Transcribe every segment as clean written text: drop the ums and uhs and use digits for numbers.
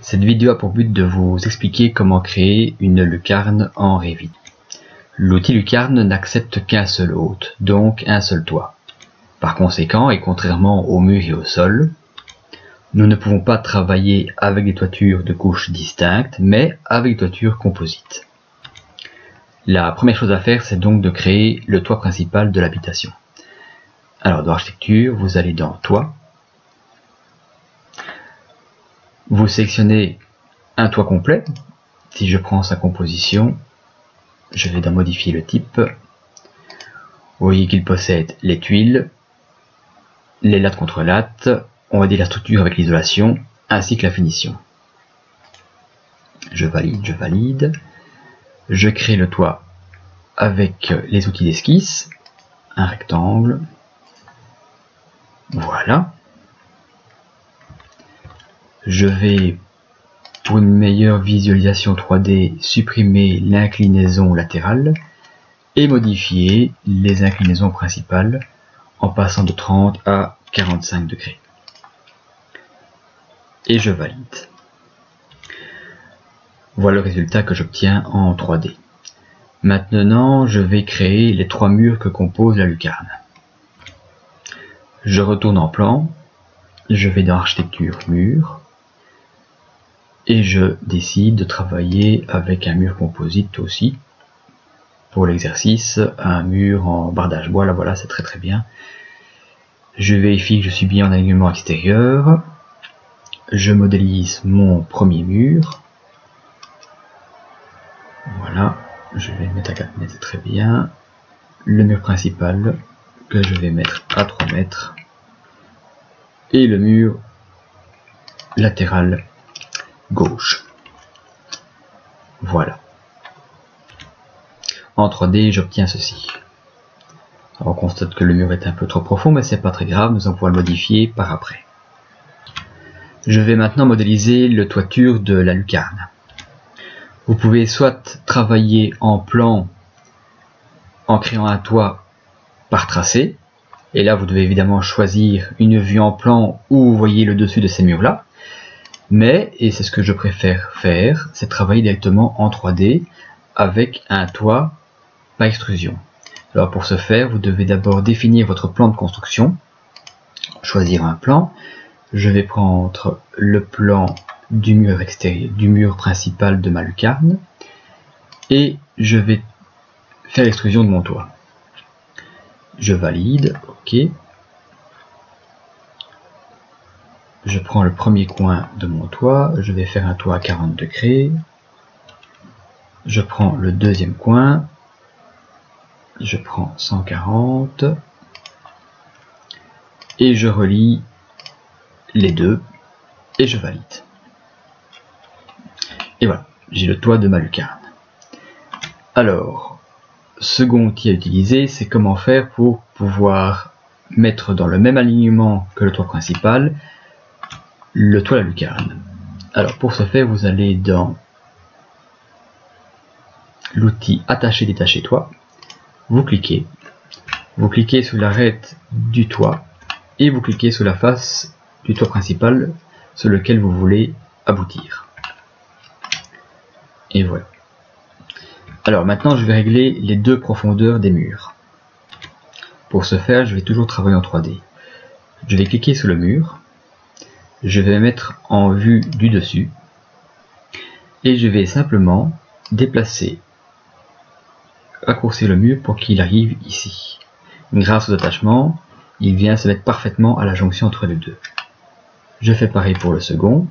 Cette vidéo a pour but de vous expliquer comment créer une lucarne en Revit. L'outil lucarne n'accepte qu'un seul hôte, donc un seul toit. Par conséquent, et contrairement au mur et au sol, nous ne pouvons pas travailler avec des toitures de couches distinctes, mais avec des toitures composites. La première chose à faire, c'est donc de créer le toit principal de l'habitation. Alors, dans Architecture, vous allez dans Toit. Vous sélectionnez un toit complet. Si je prends sa composition, je vais modifier le type. Vous voyez qu'il possède les tuiles, les lattes contre lattes, on va dire la structure avec l'isolation, ainsi que la finition. Je valide. Je crée le toit avec les outils d'esquisse, un rectangle. Voilà. Je vais, pour une meilleure visualisation 3D, supprimer l'inclinaison latérale et modifier les inclinaisons principales en passant de 30 à 45 degrés. Et je valide. Voilà le résultat que j'obtiens en 3D. Maintenant, je vais créer les trois murs que compose la lucarne. Je retourne en plan, je vais dans Architecture, Mur, et je décide de travailler avec un mur composite aussi. Pour l'exercice, un mur en bardage bois, là voilà, c'est très bien. Je vérifie que je suis bien en alignement extérieur. Je modélise mon premier mur. Voilà, je vais le mettre à 4 mètres, très bien. Le mur principal que je vais mettre à 3 mètres. Et le mur latéral gauche. Voilà. En 3D, j'obtiens ceci. Alors, on constate que le mur est un peu trop profond, mais c'est pas très grave, nous allons pouvoir le modifier par après. Je vais maintenant modéliser le toiture de la lucarne. Vous pouvez soit travailler en plan en créant un toit par tracé, et là vous devez évidemment choisir une vue en plan où vous voyez le dessus de ces murs-là. Mais, et c'est ce que je préfère faire, c'est travailler directement en 3D avec un toit par extrusion. Alors pour ce faire, vous devez d'abord définir votre plan de construction, choisir un plan. Je vais prendre le plan du mur extérieur, du mur principal de ma lucarne, et je vais faire l'extrusion de mon toit. Je valide, ok. Je prends le premier coin de mon toit, je vais faire un toit à 40 degrés. Je prends le deuxième coin, je prends 140 et je relie les deux et je valide. Et voilà, j'ai le toit de ma lucarne. Alors, second outil à utiliser, c'est comment faire pour pouvoir mettre dans le même alignement que le toit principal le toit de la lucarne. Alors pour ce faire, vous allez dans l'outil attacher détacher toit, vous cliquez sur l'arête du toit et vous cliquez sur la face du toit principal sur lequel vous voulez aboutir. Et voilà. Alors maintenant je vais régler les deux profondeurs des murs. Pour ce faire, je vais toujours travailler en 3D. Je vais cliquer sur le mur, je vais mettre en vue du dessus et je vais simplement déplacer, raccourcir le mur pour qu'il arrive ici. Grâce aux attachements, il vient se mettre parfaitement à la jonction entre les deux. Je fais pareil pour le second,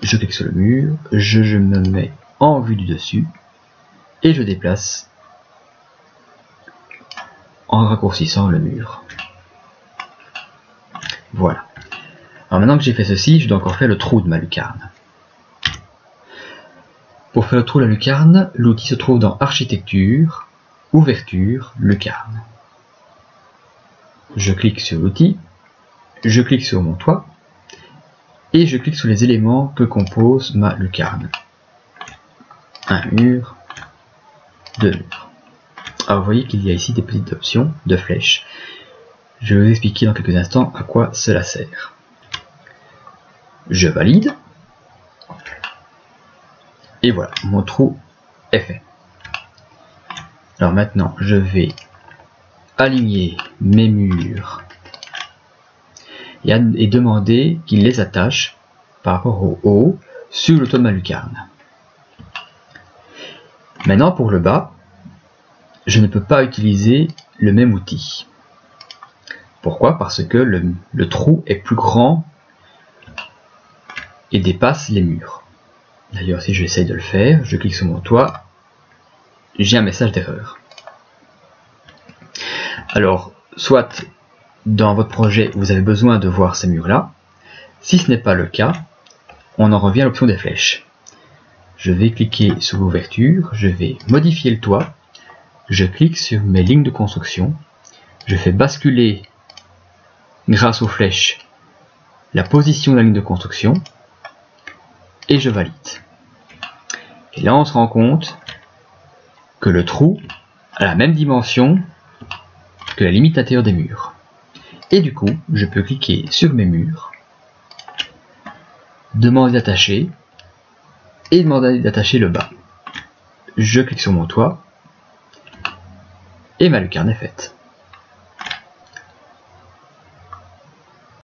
je clique sur le mur, je me mets en vue du dessus et je déplace en raccourcissant le mur. Voilà. Alors maintenant que j'ai fait ceci, je dois encore faire le trou de ma lucarne. Pour faire le trou de la lucarne, l'outil se trouve dans Architecture, Ouverture, Lucarne. Je clique sur l'outil, je clique sur mon toit, et je clique sur les éléments que compose ma lucarne. Un mur, deux murs. Alors vous voyez qu'il y a ici des petites options de flèches. Je vais vous expliquer dans quelques instants à quoi cela sert. Je valide. Et voilà, mon trou est fait. Alors maintenant, je vais aligner mes murs et demander qu'il les attache par rapport au haut sur le toit de ma lucarne. Maintenant, pour le bas, je ne peux pas utiliser le même outil. Pourquoi? Parce que le trou est plus grand et dépasse les murs. D'ailleurs, si j'essaye de le faire, je clique sur mon toit, j'ai un message d'erreur. Alors, soit dans votre projet, vous avez besoin de voir ces murs-là. Si ce n'est pas le cas, on en revient à l'option des flèches. Je vais cliquer sur l'ouverture, je vais modifier le toit, je clique sur mes lignes de construction, je fais basculer, grâce aux flèches, la position de la ligne de construction, et je valide. Et là, on se rend compte que le trou a la même dimension que la limite intérieure des murs. Et du coup, je peux cliquer sur mes murs, demander d'attacher, et demander d'attacher le bas. Je clique sur mon toit, et ma lucarne est faite.